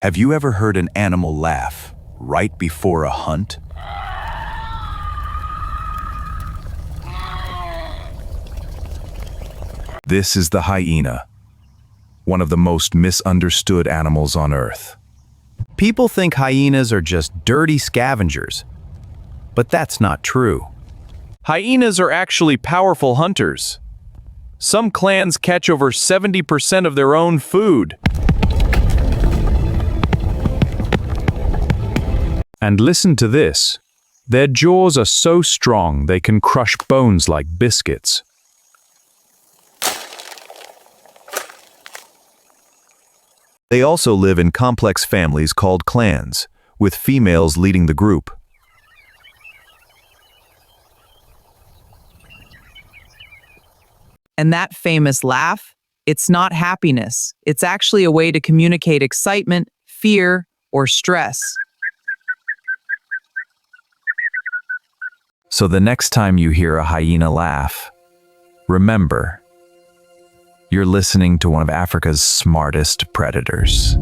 Have you ever heard an animal laugh right before a hunt? This is the hyena, one of the most misunderstood animals on Earth. People think hyenas are just dirty scavengers, but that's not true. Hyenas are actually powerful hunters. Some clans catch over 70% of their own food. And listen to this. Their jaws are so strong they can crush bones like biscuits. They also live in complex families called clans, with females leading the group. And that famous laugh, it's not happiness. It's actually a way to communicate excitement, fear, or stress. So the next time you hear a hyena laugh, remember, you're listening to one of Africa's smartest predators.